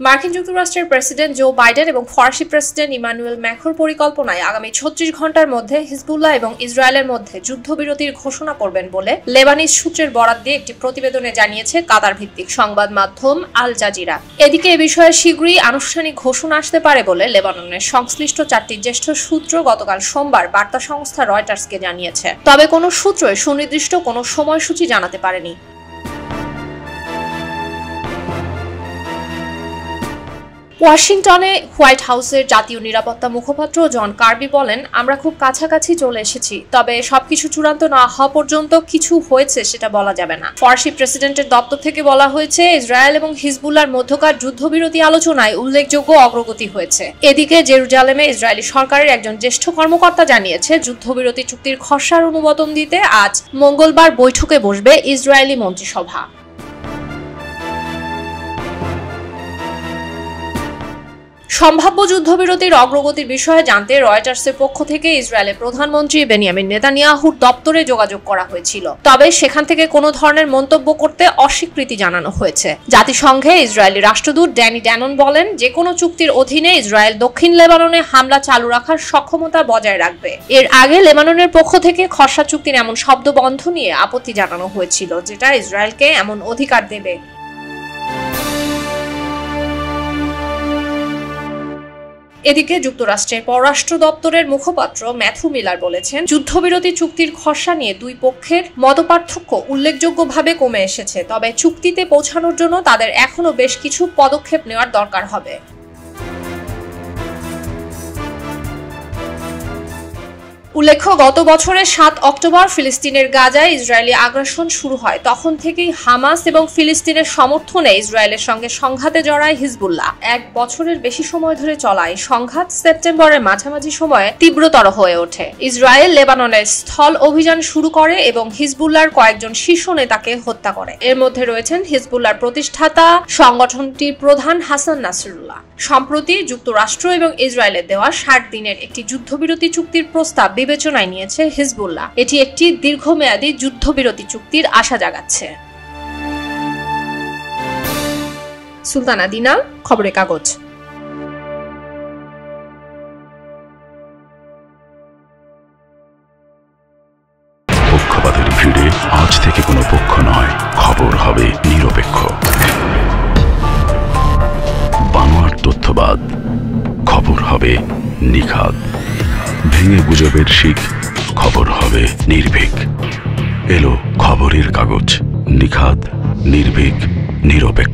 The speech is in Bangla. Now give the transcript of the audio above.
মার্কিন যুক্তরাষ্ট্রের প্রেসিডেন্ট জো বাইডেন এবং ফরাসি প্রেসিডেন্ট ইমানুয়েল ম্যাক্রোর পরিকল্পনায় আগামী 36 ঘন্টার মধ্যে হিজবুল্লাহ এবং ইসরায়েলের মধ্যে যুদ্ধবিরতির ঘোষণা করবেন বলে লেবানিজ সূত্রের বরাত দিয়ে একটি প্রতিবেদনে জানিয়েছে কাতার ভিত্তিক সংবাদ মাধ্যম আল জাজিরা। এদিকে এ বিষয়ে শীঘ্রই আনুষ্ঠানিক ঘোষণা আসতে পারে বলে লেবাননের সংশ্লিষ্ট 4টি জ্যেষ্ঠ সূত্র গতকাল সোমবার বার্তা সংস্থা রয়টার্সকে জানিয়েছে। তবে কোনো সূত্রই সুনির্দিষ্ট কোনো সময়সূচি জানাতে পারেনি। ওয়াশিংটনে হোয়াইট হাউসের জাতীয় নিরাপত্তা মুখপাত্র জন কার্বি বলেন, আমরা খুব কাছাকাছি চলে এসেছি, তবে সবকিছু চূড়ান্ত না হওয়া পর্যন্ত কিছু হয়েছে সেটা বলা যাবে না। ফরাসি প্রেসিডেন্টের দপ্তর থেকে বলা হয়েছে, ইসরায়েল এবং হিজবুল্লাহর মধ্যকার যুদ্ধবিরতি আলোচনায় উল্লেখযোগ্য অগ্রগতি হয়েছে। এদিকে জেরুজালেমে ইসরায়েলি সরকারের একজন জ্যেষ্ঠ কর্মকর্তা জানিয়েছে, যুদ্ধবিরতি চুক্তির খসড়ার অনুমোদন দিতে আজ মঙ্গলবার বৈঠকে বসবে ইসরায়েলি মন্ত্রিসভা। সম্ভাব্য যুদ্ধবিরতির অগ্রগতির বিষয়ে জানতে রয়টার্সের পক্ষ থেকে ইসরায়েলের প্রধানমন্ত্রী বেনিয়ামিন নেতানিয়াহুর দপ্তরে যোগাযোগ করা হয়েছিল, তবে সেখান থেকে কোনো ধরনের মন্তব্য করতে অস্বীকৃতি জানানো হয়েছে। জাতিসংঘে ইসরায়েলি রাষ্ট্রদূত ড্যানি ড্যানন বলেন, যে কোনো চুক্তির অধীনে ইসরায়েল দক্ষিণ লেবাননে হামলা চালু রাখার সক্ষমতা বজায় রাখবে। এর আগে লেবাননের পক্ষ থেকে খসড়া চুক্তির এমন শব্দ বন্ধ নিয়ে আপত্তি জানানো হয়েছিল, যেটা ইসরায়েলকে এমন অধিকার দেবে। এদিকে যুক্তরাষ্ট্রের পররাষ্ট্র দপ্তরের মুখপাত্র ম্যাথু মিলার বলেছেন, যুদ্ধবিরতি চুক্তির খসড়া নিয়ে দুই পক্ষের মতপার্থক্য উল্লেখযোগ্যভাবে কমে এসেছে, তবে চুক্তিতে পৌঁছানোর জন্য তাদের এখনো বেশ কিছু পদক্ষেপ নেওয়ার দরকার হবে। উল্লেখ্য, গত বছরের 7 অক্টোবর ফিলিস্তিনের গাজায় ইসরায়েলি আগ্রাসন শুরু হয়। তখন থেকেই হামাস এবং ফিলিস্তিনের সমর্থনে ইসরায়েলের সঙ্গে সংঘাতে জড়ায় হিজবুল্লাহ। 1 বছরের বেশি সময় ধরে চলা এই সংঘাত সেপ্টেম্বরের মাঝামাঝি সময়ে তীব্রতর হয়ে ওঠে। ইসরায়েল লেবাননের স্থল অভিযান শুরু করে এবং হিজবুল্লাহর কয়েকজন শীর্ষ নেতাকে হত্যা করে। এর মধ্যে রয়েছেন হিজবুল্লাহর প্রতিষ্ঠাতা সংগঠনটির প্রধান হাসান নাসরুল্লাহ। সম্প্রতি যুক্তরাষ্ট্র এবং ইসরায়েলের দেওয়া 60 দিনের একটি যুদ্ধবিরতি চুক্তির প্রস্তাব বিবেচনায় নিয়েছে হিজবুল্লাহ। এটি একটি দীর্ঘমেয়াদী যুদ্ধবিরতি চুক্তির আশা জাগাচ্ছে। সুলতানা দিনা, খবরের কাগজ। পক্ষপাতের ভিড়ে আজ থেকে কোনো পক্ষ নয়, খবর হবে নিরপেক্ষ। বানোয়ার তথ্যবাদ, খবর হবে নিখাদ। ভেঙে গুজবের শিখ, খবর হবে নির্ভীক। এলো খবরের কাগজ, নিখাদ, নির্ভীক, নিরপেক্ষ।